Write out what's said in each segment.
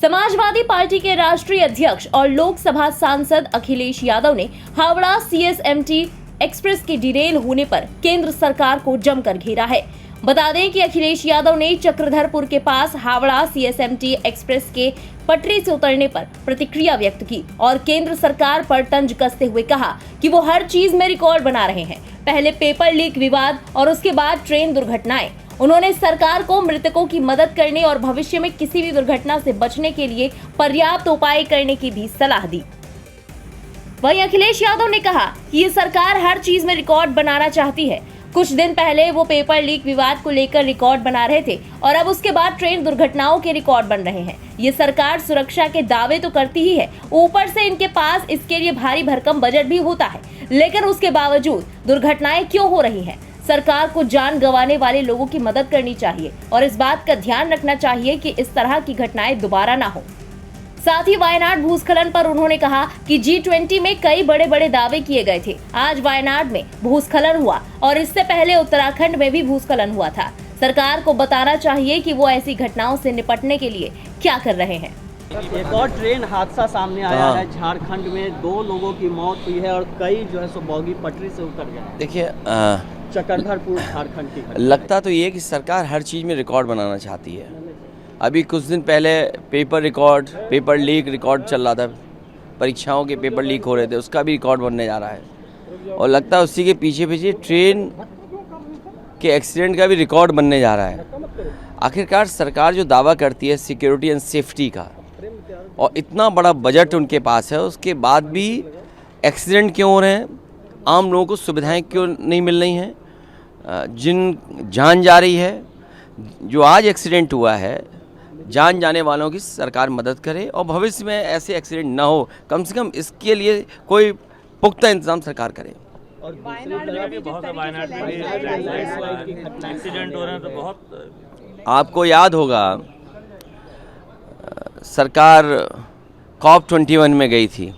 Samajwadi party के राष्ट्रीय अध्यक्ष और लोकसभा सांसद अखिलेश यादव ने हावड़ा सीएसएमटी एक्सप्रेस के डिरेल होने पर केंद्र सरकार को जमकर घेरा है। बता दें कि अखिलेश यादव ने चक्रधरपुर के पास हावड़ा सीएसएमटी एक्सप्रेस के पटरी से उतरने पर प्रतिक्रिया व्यक्त की और केंद्र सरकार पर तंज कसते हुए कहा कि वो हर चीज में रिकॉर्ड बना रहे हैं। पहले पेपर लीक विवाद और उसके बाद ट्रेन दुर्घटनाएं। उन्होंने सरकार को मृतकों की मदद करने और भविष्य में किसी भी दुर्घटना से बचने के लिए पर्याप्त उपाय करने की भी सलाह दी। वहीं अखिलेश यादव ने कहा कि ये सरकार हर चीज में रिकॉर्ड बनाना चाहती है। कुछ दिन पहले वो पेपर लीक विवाद को लेकर रिकॉर्ड बना रहे थे और अब उसके बाद ट्रेन दुर्घटनाओं के रिकॉर्ड बन रहे हैं। ये सरकार सुरक्षा के दावे तो करती ही है, ऊपर से इनके पास इसके लिए भारी भरकम बजट भी होता है, लेकिन उसके बावजूद दुर्घटनाएं क्यों हो रही हैं? सरकार को जान गंवाने वाले लोगों की मदद करनी चाहिए और इस बात का ध्यान रखना चाहिए कि इस तरह की घटनाएं दोबारा ना हो। साथ ही वायनाड भूस्खलन पर उन्होंने कहा कि G20 में कई बड़े बड़े दावे किए गए थे। आज वायनाड में भूस्खलन हुआ और इससे पहले उत्तराखंड में भी भूस्खलन हुआ था। सरकार को बताना चाहिए कि वो ऐसी घटनाओं से निपटने के लिए क्या कर रहे हैं। एक और ट्रेन हादसा सामने आया है। झारखंड में 2 लोगों की मौत हुई है और कई जो है सो बोगी पटरी से उतर गए। देखिए, चक्रधरपुर झारखंड की लगता तो ये कि सरकार हर चीज़ में रिकॉर्ड बनाना चाहती है। अभी कुछ दिन पहले पेपर लीक रिकॉर्ड चल रहा था, परीक्षाओं के पेपर लीक हो रहे थे, उसका भी रिकॉर्ड बनने जा रहा है और लगता है उसी के पीछे पीछे ट्रेन के एक्सीडेंट का भी रिकॉर्ड बनने जा रहा है। आखिरकार सरकार जो दावा करती है सिक्योरिटी एंड सेफ्टी का और इतना बड़ा बजट उनके पास है, उसके बाद भी एक्सीडेंट क्यों हो रहे हैं? आम लोगों को सुविधाएं क्यों नहीं मिल रही हैं? जिन जान जा रही है, जो आज एक्सीडेंट हुआ है, जान जाने वालों की सरकार मदद करे और भविष्य में ऐसे एक्सीडेंट ना हो, कम से कम इसके लिए कोई पुख्ता इंतजाम सरकार करे। और एक्सीडेंट हो रहे हैं तो बहुत। आपको याद होगा सरकार COP21 में गई थी,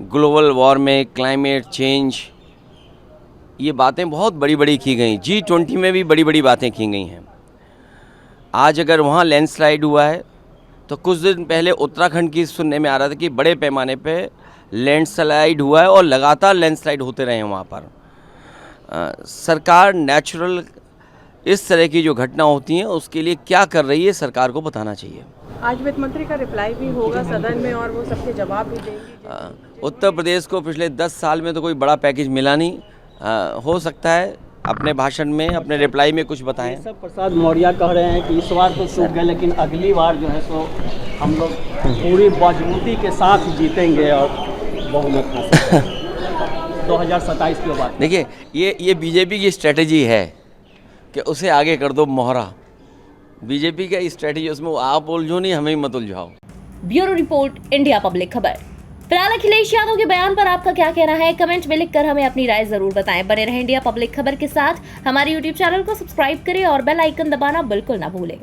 ग्लोबल वार्मिंग, क्लाइमेट चेंज, ये बातें बहुत बड़ी बड़ी की गई। G20 में भी बड़ी बड़ी बातें की गई हैं। आज अगर वहाँ लैंडस्लाइड हुआ है तो कुछ दिन पहले उत्तराखंड की सुनने में आ रहा था कि बड़े पैमाने पे लैंडस्लाइड हुआ है और लगातार लैंडस्लाइड होते रहे हैं वहाँ पर। सरकार नेचुरल इस तरह की जो घटना होती हैं उसके लिए क्या कर रही है, सरकार को बताना चाहिए। आज वित्त मंत्री का रिप्लाई भी होगा सदन में और वो सबके जवाब भी देंगे। उत्तर प्रदेश को पिछले 10 साल में तो कोई बड़ा पैकेज मिला नहीं। हो सकता है अपने भाषण में, अपने रिप्लाई में कुछ बताएं। सब प्रसाद मौर्य कह रहे हैं कि इस बार तो सूख गए, लेकिन अगली बार जो है सो हम लोग पूरी मजबूती के साथ जीतेंगे और बहुमत हासिल 2027 के बाद। देखिए, ये बीजेपी की स्ट्रेटजी है कि उसे आगे कर दो मोहरा। बीजेपी का स्ट्रेटजी, उसमें आप उलझो नहीं, हमें मत उलझाओ। ब्यूरो रिपोर्ट, इंडिया पब्लिक खबर। फिलहाल अखिलेश यादव के बयान पर आपका क्या कहना है? कमेंट में लिखकर हमें अपनी राय जरूर बताएं। बने रहें इंडिया पब्लिक खबर के साथ। हमारे YouTube चैनल को सब्सक्राइब करें और बेल आइकन दबाना बिल्कुल ना भूलें।